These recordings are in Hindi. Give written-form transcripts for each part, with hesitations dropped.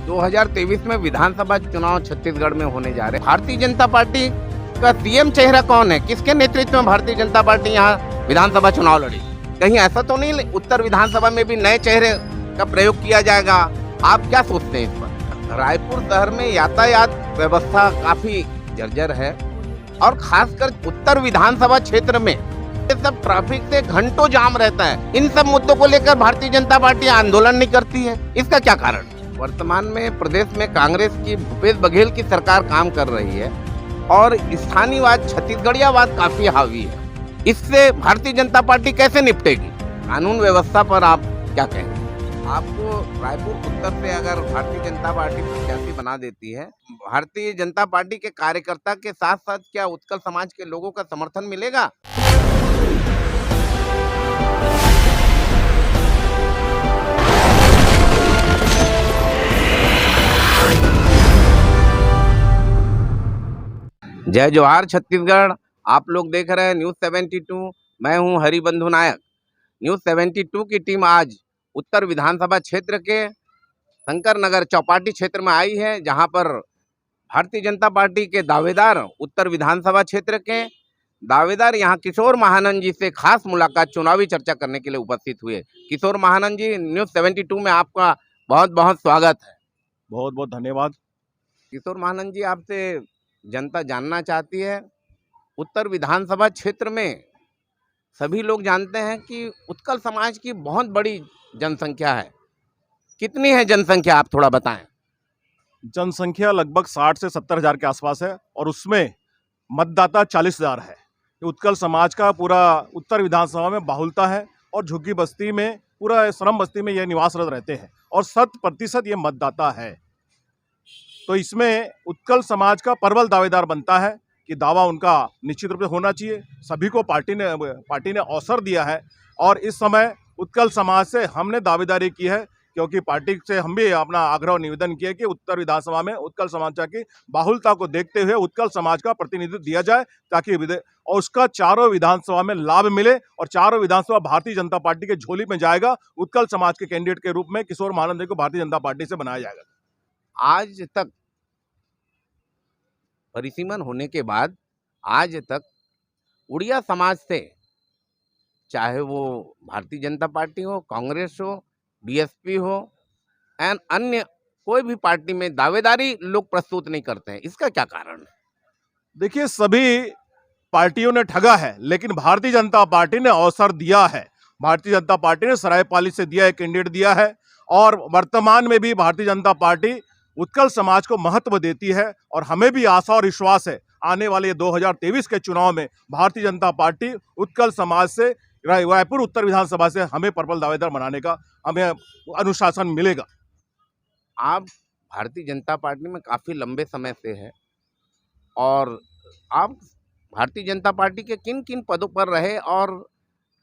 2023 में विधानसभा चुनाव छत्तीसगढ़ में होने जा रहे हैं। भारतीय जनता पार्टी का सीएम चेहरा कौन है? किसके नेतृत्व में भारतीय जनता पार्टी यहाँ विधानसभा चुनाव लड़ी? कहीं ऐसा तो नहीं उत्तर विधानसभा में भी नए चेहरे का प्रयोग किया जाएगा? आप क्या सोचते हैं इस पर? रायपुर शहर में यातायात व्यवस्था काफी जर्जर है और खासकर उत्तर विधानसभा क्षेत्र में सब ट्रैफिक से घंटों जाम रहता है। इन सब मुद्दों को लेकर भारतीय जनता पार्टी आंदोलन नहीं करती है, इसका क्या कारण? वर्तमान में प्रदेश में कांग्रेस की भूपेश बघेल की सरकार काम कर रही है और स्थानीयवाद छत्तीसगढ़ियावाद काफी हावी है। इससे भारतीय जनता पार्टी कैसे निपटेगी? कानून व्यवस्था पर आप क्या कहेंगे? आपको रायपुर उत्तर से अगर भारतीय जनता पार्टी प्रत्याशी बना देती है, भारतीय जनता पार्टी के कार्यकर्ता के साथ साथ क्या उत्कल समाज के लोगों का समर्थन मिलेगा? जय जोहार छत्तीसगढ़। आप लोग देख रहे हैं न्यूज़ 72। मैं हूं हरिबंधु नायक। न्यूज़ 72 की टीम आज उत्तर विधानसभा क्षेत्र के शंकर नगर चौपाटी क्षेत्र में आई है, जहां पर भारतीय जनता पार्टी के दावेदार उत्तर विधानसभा क्षेत्र के दावेदार यहां किशोर महानंद जी से खास मुलाकात, चुनावी चर्चा करने के लिए उपस्थित हुए। किशोर महानंद जी, न्यूज़ 72 में आपका बहुत बहुत स्वागत है। बहुत बहुत धन्यवाद। किशोर महानंद जी, आपसे जनता जानना चाहती है, उत्तर विधानसभा क्षेत्र में सभी लोग जानते हैं कि उत्कल समाज की बहुत बड़ी जनसंख्या है। कितनी है जनसंख्या, आप थोड़ा बताएं। जनसंख्या लगभग 60 से 70 हजार के आसपास है और उसमें मतदाता 40,000 है। उत्कल समाज का पूरा उत्तर विधानसभा में बाहुलता है और झुग्गी बस्ती में, पूरा श्रम बस्ती में ये निवासरत रहते हैं और 100% ये मतदाता है। तो इसमें उत्कल समाज का प्रबल दावेदार बनता है कि दावा उनका निश्चित रूप से होना चाहिए। सभी को पार्टी ने अवसर दिया है और इस समय उत्कल समाज से हमने दावेदारी की है, क्योंकि पार्टी से हम भी अपना आग्रह और निवेदन किया कि उत्तर विधानसभा में उत्कल समाज की बाहुलता को देखते हुए उत्कल समाज का प्रतिनिधित्व दिया जाए, ताकि और उसका चारों विधानसभा में लाभ मिले और चारों विधानसभा भारतीय जनता पार्टी के झोली में जाएगा। उत्कल समाज के कैंडिडेट के रूप में किशोर महानंद को भारतीय जनता पार्टी से बनाया जाएगा। आज तक परिसीमन होने के बाद आज तक उड़िया समाज से, चाहे वो भारतीय जनता पार्टी हो, कांग्रेस हो, बीएसपी हो एंड अन्य कोई भी पार्टी में दावेदारी लोग प्रस्तुत नहीं करते हैं, इसका क्या कारण है? देखिए, सभी पार्टियों ने ठगा है, लेकिन भारतीय जनता पार्टी ने अवसर दिया है। भारतीय जनता पार्टी ने सरायपाली से दिया है, कैंडिडेट दिया है और वर्तमान में भी भारतीय जनता पार्टी उत्कल समाज को महत्व देती है और हमें भी आशा और विश्वास है आने वाले 2023 के चुनाव में भारतीय जनता पार्टी उत्कल समाज से, रायपुर उत्तर विधानसभा से हमें प्रबल दावेदार बनाने का हमें अनुशासन मिलेगा। आप भारतीय जनता पार्टी में काफ़ी लंबे समय से है और आप भारतीय जनता पार्टी के किन किन पदों पर रहे और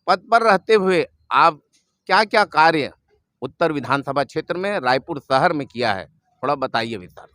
पद पर रहते हुए आप क्या क्या कार्य उत्तर विधानसभा क्षेत्र में रायपुर शहर में किया है, थोड़ा बताइए विस्तार।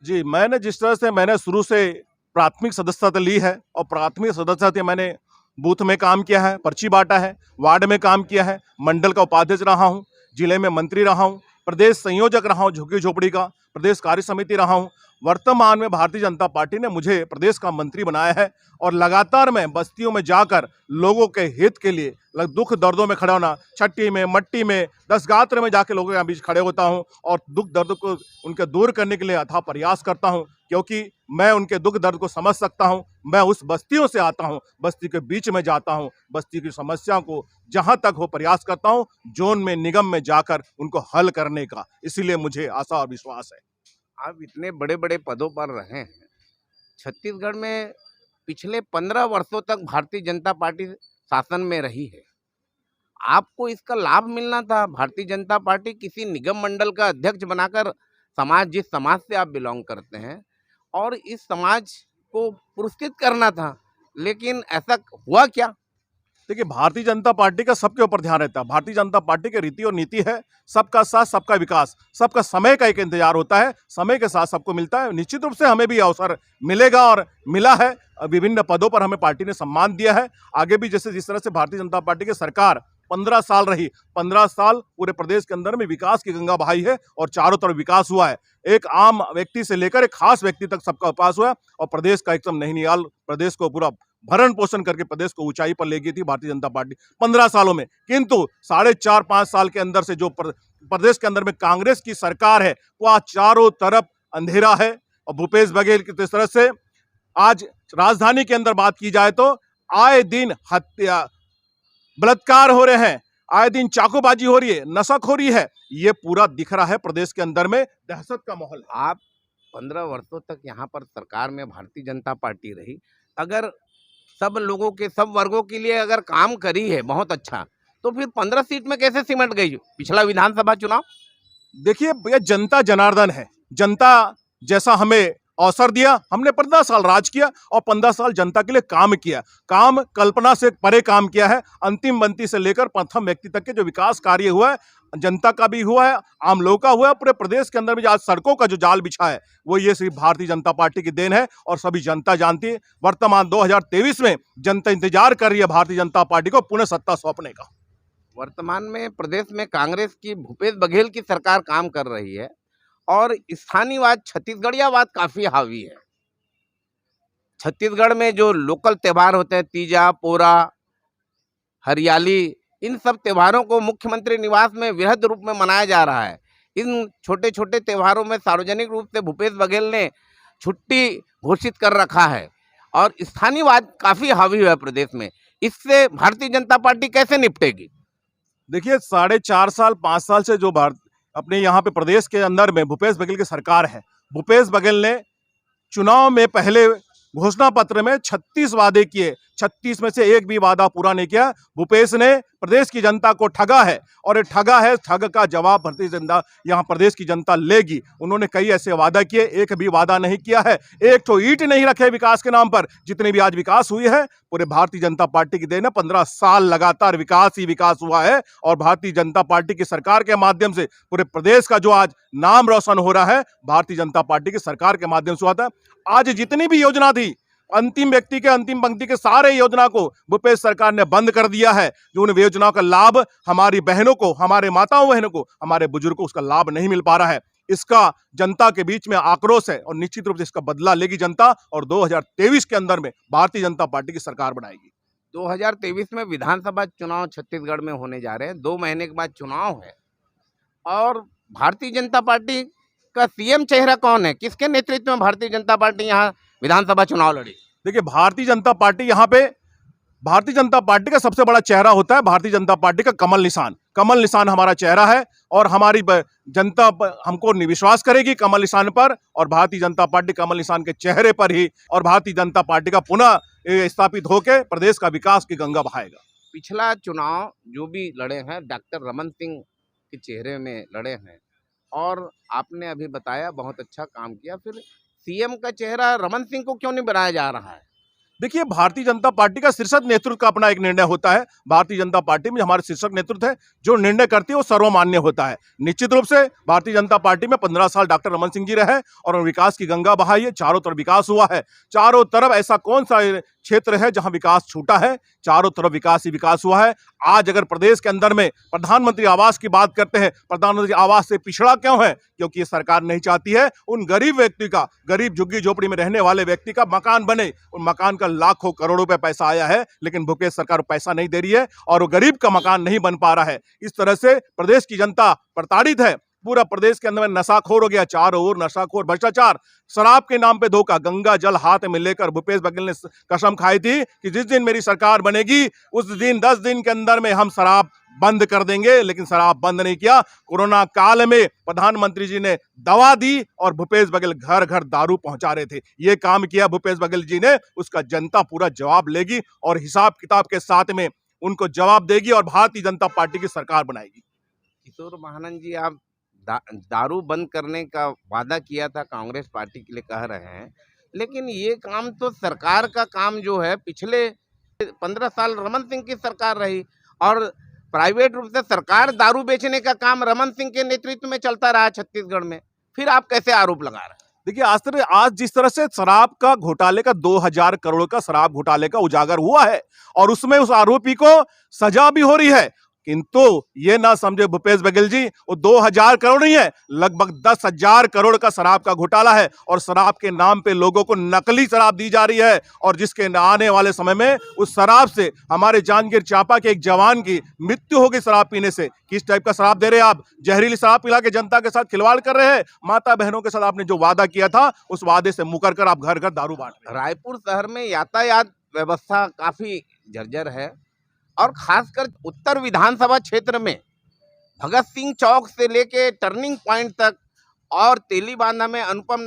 जी, मैंने जिस तरह से मैंने शुरू से प्राथमिक सदस्यता ली है और प्राथमिक सदस्यता मैंने बूथ में काम किया है, पर्ची बांटा है, वार्ड में काम किया है, मंडल का उपाध्यक्ष रहा हूँ, जिले में मंत्री रहा हूँ, प्रदेश संयोजक रहा हूँ, झुग्गी झोपड़ी का प्रदेश कार्य समिति रहा हूँ। वर्तमान में भारतीय जनता पार्टी ने मुझे प्रदेश का मंत्री बनाया है और लगातार मैं बस्तियों में जाकर लोगों के हित के लिए, दुख दर्दों में खड़ा होना, छट्टी में, मट्टी में, दस गात्र में जाके लोगों के बीच खड़े होता हूं और दुख दर्द को उनके दूर करने के लिए अथाह प्रयास करता हूं, क्योंकि मैं उनके दुख दर्द को समझ सकता हूं। मैं उस बस्तियों से आता हूं, बस्ती के बीच में जाता हूं, बस्ती की समस्याओं को जहां तक हो प्रयास करता हूं, जोन में, निगम में जाकर उनको हल करने का। इसीलिए मुझे आशा और विश्वास है। आप इतने बड़े बड़े पदों पर रहे हैं। छत्तीसगढ़ में पिछले 15 वर्षों तक भारतीय जनता पार्टी शासन में रही है। आपको इसका लाभ मिलना था। भारतीय जनता पार्टी किसी निगम मंडल का अध्यक्ष बनाकर जिस समाज से आप बिलोंग करते हैं और इस समाज को पुरस्कृत करना था, लेकिन ऐसा हुआ क्या? देखिए, भारतीय जनता पार्टी का सबके ऊपर ध्यान रहता है। भारतीय जनता पार्टी की रीति और नीति है सबका साथ, सबका विकास, सबका समय का एक इंतजार होता है, समय के साथ सबको मिलता है। निश्चित रूप से हमें भी अवसर मिलेगा और मिला है। विभिन्न पदों पर हमें पार्टी ने सम्मान दिया है। आगे भी जिस तरह से भारतीय जनता पार्टी की सरकार 15 साल रही। 15 साल पूरे प्रदेश के अंदर में विकास की गंगा बहाई है और चारों तरफ विकास हुआ है। एक आम व्यक्ति से लेकर एक खास व्यक्ति तक सबका विकास हुआ है और प्रदेश का एकदम नैनीताल प्रदेश को पूरा भरण पोषण करके प्रदेश को ऊंचाई पर ले गई थी भारतीय जनता पार्टी 15 सालों में। किंतु 4.5-5 साल के अंदर से जो प्रदेश के अंदर में कांग्रेस की सरकार है, वो आज चारों तरफ अंधेरा है। और भूपेश बघेल की तरह से आज राजधानी के अंदर बात की जाए तो आए दिन हत्या, बलात्कार हो रहे हैं, आए दिन चाकूबाजी हो रही है, नशाखोरी है, ये पूरा दिख रहा है प्रदेश के अंदर में। दहशत का माहौल है। आप 15 वर्षों तक यहाँ पर सरकार में भारतीय जनता पार्टी रही, अगर सब लोगों के सब वर्गों के लिए अगर काम करी है बहुत अच्छा, तो फिर 15 सीट में कैसे सिमट गई पिछला विधानसभा चुनाव? देखिए ये जनता जनार्दन है। जनता जैसा हमें अवसर दिया, हमने 15 साल राज किया और 15 साल जनता के लिए काम किया। काम कल्पना से परे काम किया है। अंतिम पंक्ति से लेकर प्रथम व्यक्ति तक के जो विकास कार्य हुआ है, जनता का भी हुआ है, आम लोगों का हुआ है। पूरे प्रदेश के अंदर भी आज सड़कों का जो जाल बिछा है, वो ये सिर्फ भारतीय जनता पार्टी की देन है और सभी जनता जानती है। वर्तमान 2023 में जनता इंतजार कर रही है भारतीय जनता पार्टी को पुनः सत्ता सौंपने का। वर्तमान में प्रदेश में कांग्रेस की भूपेश बघेल की सरकार काम कर रही है और स्थानीयवाद छत्तीसगढ़ियावाद काफी हावी है। छत्तीसगढ़ में जो लोकल त्योहार होते हैं, तीजा, पोरा, हरियाली, इन सब त्योहारों को मुख्यमंत्री निवास में वृहद रूप में मनाया जा रहा है। इन छोटे छोटे त्योहारों में सार्वजनिक रूप से भूपेश बघेल ने छुट्टी घोषित कर रखा है और स्थानीयवाद काफी हावी हुआ है प्रदेश में। इससे भारतीय जनता पार्टी कैसे निपटेगी? देखिए 4.5 साल से जो अपने यहाँ पे प्रदेश के अंदर में भूपेश बघेल की सरकार है। भूपेश बघेल ने चुनाव में पहले घोषणा पत्र में 36 वादे किए, 36 में से एक भी वादा पूरा नहीं किया। भूपेश ने प्रदेश की जनता को ठगा है और ये ठगा है, ठग का जवाब भारतीय जनता यहाँ प्रदेश की जनता लेगी। उन्होंने कई ऐसे वादा किए, एक भी वादा नहीं किया है, एक तो ईंट नहीं रखे विकास के नाम पर। जितनी भी आज विकास हुई है पूरे भारतीय जनता पार्टी की देन है। 15 साल लगातार विकास ही विकास हुआ है और भारतीय जनता पार्टी की सरकार के माध्यम से पूरे प्रदेश का जो आज नाम रोशन हो रहा है, भारतीय जनता पार्टी की सरकार के माध्यम से हुआ था। आज जितनी भी योजना थी, अंतिम व्यक्ति के अंतिम पंक्ति के सारे योजना को भूपेश सरकार ने बंद कर दिया है। जो उन योजनाओं का लाभ हमारी बहनों को, हमारे माताओं बहनों को, हमारे बुजुर्गों को उसका लाभ नहीं मिल पा रहा है। इसका जनता के बीच में आक्रोश है और निश्चित रूप से इसका बदला लेगी जनता और 2023 के अंदर में भारतीय जनता पार्टी की सरकार बनाएगी। 2023 में विधानसभा चुनाव छत्तीसगढ़ में होने जा रहे हैं। 2 महीने के बाद चुनाव है और भारतीय जनता पार्टी का सीएम चेहरा कौन है? किसके नेतृत्व में भारतीय जनता पार्टी यहाँ विधानसभा चुनाव लड़ी? देखिए भारतीय जनता पार्टी यहाँ पे, भारतीय जनता पार्टी का सबसे बड़ा चेहरा होता है भारतीय जनता पार्टी का कमल निशान। कमल निशान हमारा चेहरा है और हमारी जनता हमको विश्वास करेगी कमल निशान पर और भारतीय जनता पार्टी कमल निशान के चेहरे पर ही और भारतीय जनता पार्टी का पुनः स्थापित होकर प्रदेश का विकास की गंगा बहाएगा। पिछला चुनाव जो भी लड़े हैं डॉक्टर रमन सिंह के चेहरे में लड़े हैं और आपने अभी बताया बहुत अच्छा काम किया, फिर सीएम का चेहरा रमन सिंह को क्यों नहीं बनाया जा रहा है? देखिए भारतीय जनता पार्टी का शीर्षक नेतृत्व का अपना एक निर्णय होता है। भारतीय जनता पार्टी में हमारे शीर्षक नेतृत्व है, जो निर्णय करती है वो सर्वमान्य होता है। निश्चित रूप से भारतीय जनता पार्टी में 15 साल डॉक्टर रमन सिंह जी रहे और विकास की गंगा बहाई है, चारों तरफ विकास हुआ है। चारों तरफ ऐसा कौन सा क्षेत्र है जहां विकास छूटा है? चारों तरफ विकास ही विकास हुआ है। आज अगर प्रदेश के अंदर में प्रधानमंत्री आवास की बात करते हैं, प्रधानमंत्री आवास से पिछड़ा क्यों है? क्योंकि ये सरकार नहीं चाहती है उन गरीब व्यक्ति का, गरीब झुग्गी झोपड़ी में रहने वाले व्यक्ति का मकान बने। उन मकान का लाखों करोड़ों रुपए पैसा आया है, लेकिन भूपेश सरकार पैसा नहीं दे रही है और वो गरीब का मकान नहीं बन पा रहा है। इस तरह से प्रदेश की जनता प्रताड़ित है। पूरा प्रदेश के अंदर में नशाखोर हो गया, चारों ओर नशाखोर, भ्रष्टाचार, शराब के नाम पे धोखा। गंगा जल हाथ में लेकर भूपेश बघेल ने कसम खाई थी कि जिस दिन मेरी सरकार बनेगी उस दिन 10 दिन के अंदर में हम शराब बंद कर देंगे, लेकिन शराब बंद नहीं किया। कोरोना काल में प्रधानमंत्री जी ने दवा दी और भूपेश बघेल घर घर दारू पहुंचा रहे थे। ये काम किया भूपेश बघेल जी ने, उसका जनता पूरा जवाब लेगी और हिसाब किताब के साथ में उनको जवाब देगी और भारतीय जनता पार्टी की सरकार बनाएगी। किशोर महानंद जी, आप दारू बंद करने का वादा किया था कांग्रेस पार्टी के लिए कह रहे हैं, लेकिन ये काम तो सरकार का काम जो है, पिछले 15 साल रमन सिंह की सरकार रही और प्राइवेट रूप से सरकार दारू बेचने का काम रमन सिंह के नेतृत्व में चलता रहा छत्तीसगढ़ में, फिर आप कैसे आरोप लगा रहे हैं? देखिए आज जिस तरह से शराब का घोटाले का 2000 करोड़ का शराब घोटाले का उजागर हुआ है और उसमें उस आरोपी को सजा भी हो रही है, किंतु ये ना समझे भूपेश बघेल जी, वो 2000 करोड़ नहीं है, लगभग 10,000 करोड़ का शराब का घोटाला है। और शराब के नाम पे लोगों को नकली शराब दी जा रही है, और जिसके आने वाले समय में उस शराब से हमारे जांजगीर चांपा के एक जवान की मृत्यु होगी शराब पीने से। किस टाइप का शराब दे रहे हैं आप? जहरीली शराब पिला के जनता के साथ खिलवाड़ कर रहे हैं। माता बहनों के साथ आपने जो वादा किया था, उस वादे से मुकर कर आप घर घर दारू बांट रहे हैं। रायपुर शहर में यातायात व्यवस्था काफी जर्जर है, और खासकर उत्तर विधानसभा क्षेत्र में भगत सिंह चौक से लेके टर्निंग पॉइंट तक, और तेलीबांधा में अनुपम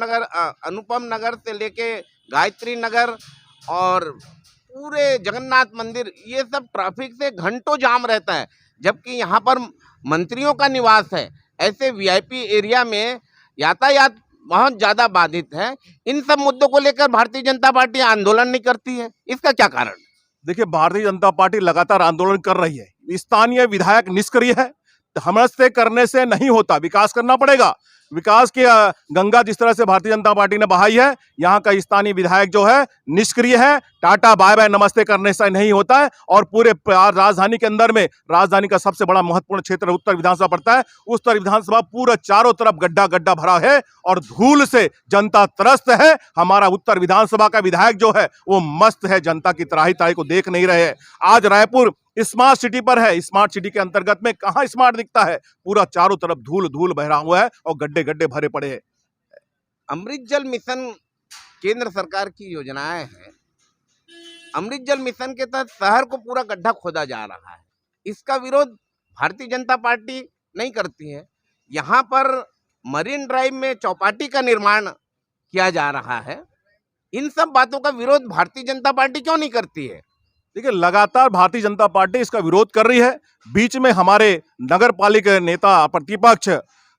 नगर से लेके गायत्री नगर और पूरे जगन्नाथ मंदिर, ये सब ट्रैफिक से घंटों जाम रहता है। जबकि यहाँ पर मंत्रियों का निवास है। ऐसे वीआईपी एरिया में यातायात बहुत ज्यादा बाधित है। इन सब मुद्दों को लेकर भारतीय जनता पार्टी आंदोलन नहीं करती है, इसका क्या कारण? देखिए, भारतीय जनता पार्टी लगातार आंदोलन कर रही है। स्थानीय विधायक निष्क्रिय है। हमसे करने से नहीं होता, विकास करना पड़ेगा। विकास की गंगा जिस तरह से भारतीय जनता पार्टी ने बहाई है, यहाँ का स्थानीय विधायक जो है निष्क्रिय है। टाटा बाय बाय नमस्ते करने से नहीं होता है। और पूरे राजधानी के अंदर में, राजधानी का सबसे बड़ा महत्वपूर्ण क्षेत्र उत्तर विधानसभा पड़ता है, उत्तर विधानसभा पूरा चारों तरफ गड्ढा गड्ढा भरा है और धूल से जनता त्रस्त है। हमारा उत्तर विधानसभा का विधायक जो है वो मस्त है, जनता की त्राही त्राही को देख नहीं रहे हैं। आज रायपुर स्मार्ट सिटी पर है। स्मार्ट सिटी के अंतर्गत में कहां स्मार्ट दिखता है? पूरा चारों तरफ धूल धूल बहरा हुआ है और गड्ढे गड्ढे भरे पड़े हैं। अमृत जल मिशन केंद्र सरकार की योजनाएं हैं। अमृत जल मिशन के तहत शहर को पूरा गड्ढा खोदा जा रहा है। इसका विरोध भारतीय जनता पार्टी नहीं करती है। यहाँ पर मरीन ड्राइव में चौपाटी का निर्माण किया जा रहा है। इन सब बातों का विरोध भारतीय जनता पार्टी क्यों नहीं करती है? देखिए, लगातार भारतीय जनता पार्टी इसका विरोध कर रही है। बीच में हमारे नगर पालिका नेता प्रतिपक्ष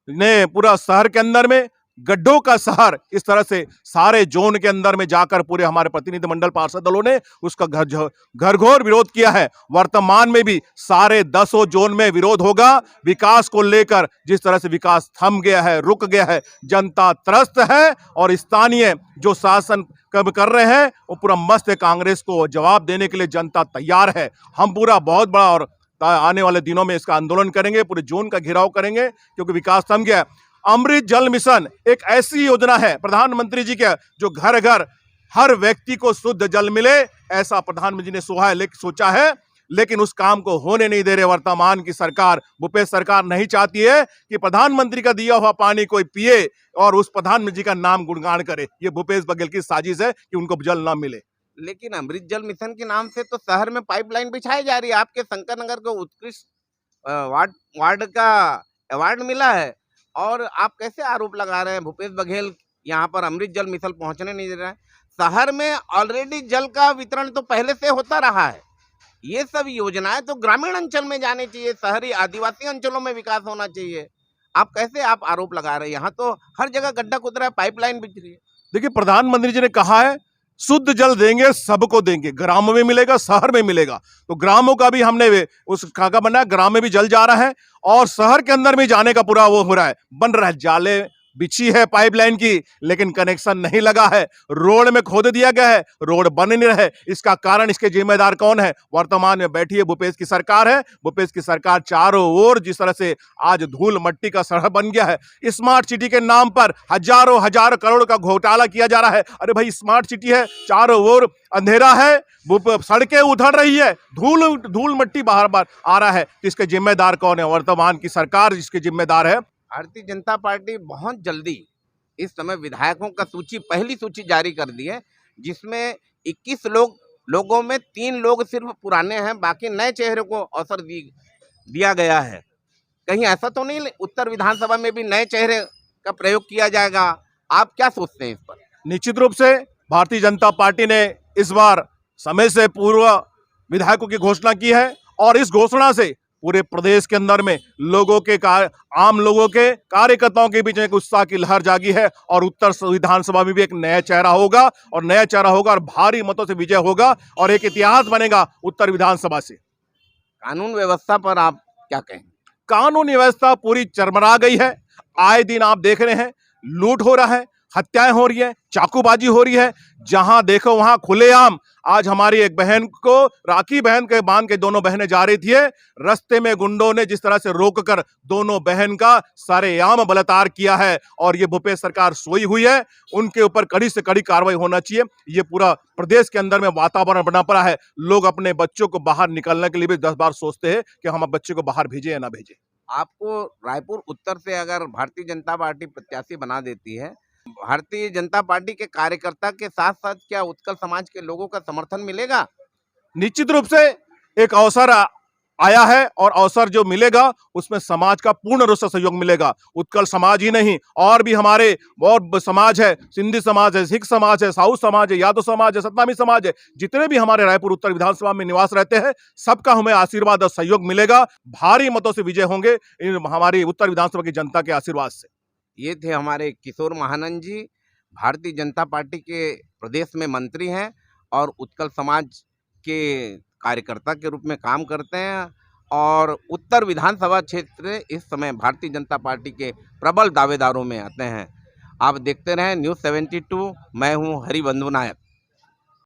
ने पूरा शहर के अंदर में गड्ढों का शहर इस तरह से सारे जोन के अंदर में जाकर पूरे हमारे प्रतिनिधिमंडल पार्षद दलों ने उसका घरघोर विरोध किया है। वर्तमान में भी सारे 10 जोन में विरोध होगा। विकास को लेकर जिस तरह से विकास थम गया है, रुक गया है, जनता त्रस्त है और स्थानीय जो शासन कब कर रहे हैं वो पूरा मस्त है। कांग्रेस को जवाब देने के लिए जनता तैयार है। हम पूरा बहुत बड़ा और आने वाले दिनों में इसका आंदोलन करेंगे, पूरे जोन का घेराव करेंगे, क्योंकि विकास थम गया है। अमृत जल मिशन एक ऐसी योजना है प्रधानमंत्री जी के, जो घर घर हर व्यक्ति को शुद्ध जल मिले, ऐसा प्रधानमंत्री ने सोचा है, लेकिन उस काम को होने नहीं दे रहे वर्तमान की सरकार। भूपेश सरकार नहीं चाहती है कि प्रधानमंत्री का दिया हुआ पानी कोई पिए और उस प्रधानमंत्री का नाम गुणगान करे। ये भूपेश बघेल की साजिश है कि उनको जल ना मिले। लेकिन अमृत जल मिशन के नाम से तो शहर में पाइपलाइन बिछाई जा रही है। आपके शंकर नगर को उत्कृष्ट वार्ड का अवार्ड मिला है, और आप कैसे आरोप लगा रहे हैं भूपेश बघेल यहाँ पर अमृत जल मिशन पहुंचने नहीं दे रहा है? शहर में ऑलरेडी जल का वितरण तो पहले से होता रहा है। ये सब योजनाएं तो ग्रामीण अंचल में जानी चाहिए, शहरी आदिवासी अंचलों में विकास होना चाहिए। आप कैसे आरोप लगा रहे हैं? यहाँ तो हर जगह गड्ढा खुद रहा है, पाइपलाइन बिछ रही है। देखिए, प्रधानमंत्री जी ने कहा है शुद्ध जल देंगे, सबको देंगे, ग्रामों में मिलेगा, शहर में मिलेगा। तो ग्रामों का भी हमने उस खाका बना, ग्राम में भी जल जा रहा है और शहर के अंदर भी जाने का पूरा वो हो रहा है, बन रहा है। जाले बिछी है पाइपलाइन की, लेकिन कनेक्शन नहीं लगा है। रोड में खोद दिया गया है, रोड बन नहीं रहे। इसका कारण, इसके जिम्मेदार कौन है? वर्तमान में बैठी है भूपेश की सरकार है। भूपेश की सरकार चारों ओर जिस तरह से आज धूल मट्टी का शहर बन गया है, स्मार्ट सिटी के नाम पर हजारों हजार करोड़ का घोटाला किया जा रहा है। अरे भाई, स्मार्ट सिटी है, चारों ओर अंधेरा है, सड़कें उधड़ रही है, धूल मट्टी बाहर बार आ रहा है। तो इसके जिम्मेदार कौन है? वर्तमान की सरकार इसके जिम्मेदार है। भारतीय जनता पार्टी बहुत जल्दी इस समय विधायकों का पहली सूची जारी कर दी है, जिसमें 21 लोगों में 3 लोग सिर्फ पुराने हैं, बाकी नए चेहरे को अवसर दिया गया है। कहीं ऐसा तो नहीं उत्तर विधानसभा में भी नए चेहरे का प्रयोग किया जाएगा? आप क्या सोचते हैं इस पर? निश्चित रूप से भारतीय जनता पार्टी ने इस बार समय से पूर्व विधायकों की घोषणा की है, और इस घोषणा से पूरे प्रदेश के अंदर में आम लोगों के कार्यकर्ताओं के बीच में एक उत्साह की लहर जागी है। और उत्तर विधानसभा में भी एक नया चेहरा होगा, और भारी मतों से विजय होगा, और एक इतिहास बनेगा उत्तर विधानसभा से। कानून व्यवस्था पर आप क्या कहें? कानून व्यवस्था पूरी चरमरा गई है। आए दिन आप देख रहे हैं लूट हो रहा है, हत्याएं हो रही है, चाकूबाजी हो रही है, जहां देखो वहां खुलेआम। आज हमारी एक बहन को राखी बहन के बांध के दोनों बहनें जा रही थी, रास्ते में गुंडों ने जिस तरह से रोककर दोनों बहन का सरेआम बलात्कार किया है। और ये भूपेश सरकार सोई हुई है, उनके ऊपर कड़ी से कड़ी कार्रवाई होना चाहिए। ये पूरा प्रदेश के अंदर में वातावरण बना पड़ा है, लोग अपने बच्चों को बाहर निकलने के लिए भी 10 बार सोचते हैं कि हम अब बच्चे को बाहर भेजें या ना भेजें। आपको रायपुर उत्तर से अगर भारतीय जनता पार्टी प्रत्याशी बना देती है, भारतीय जनता पार्टी के कार्यकर्ता के साथ साथ क्या उत्कल समाज के लोगों का समर्थन मिलेगा? निश्चित रूप से एक अवसर आया है, और अवसर जो मिलेगा उसमें समाज का पूर्ण रूप से सहयोग मिलेगा। उत्कल समाज ही नहीं, और भी हमारे और समाज है, सिंधी समाज है, सिख समाज है, साहू समाज है, यादव समाज है, सतनामी समाज है, जितने भी हमारे रायपुर उत्तर विधानसभा में निवास रहते हैं, सबका हमें आशीर्वाद और सहयोग मिलेगा। भारी मतों से विजय होंगे हमारी उत्तर विधानसभा की जनता के आशीर्वाद से। ये थे हमारे किशोर महानंद जी, भारतीय जनता पार्टी के प्रदेश में मंत्री हैं और उत्कल समाज के कार्यकर्ता के रूप में काम करते हैं, और उत्तर विधानसभा क्षेत्र इस समय भारतीय जनता पार्टी के प्रबल दावेदारों में आते हैं। आप देखते रहें न्यूज़ 72। मैं हूं हरिबंधु नायक।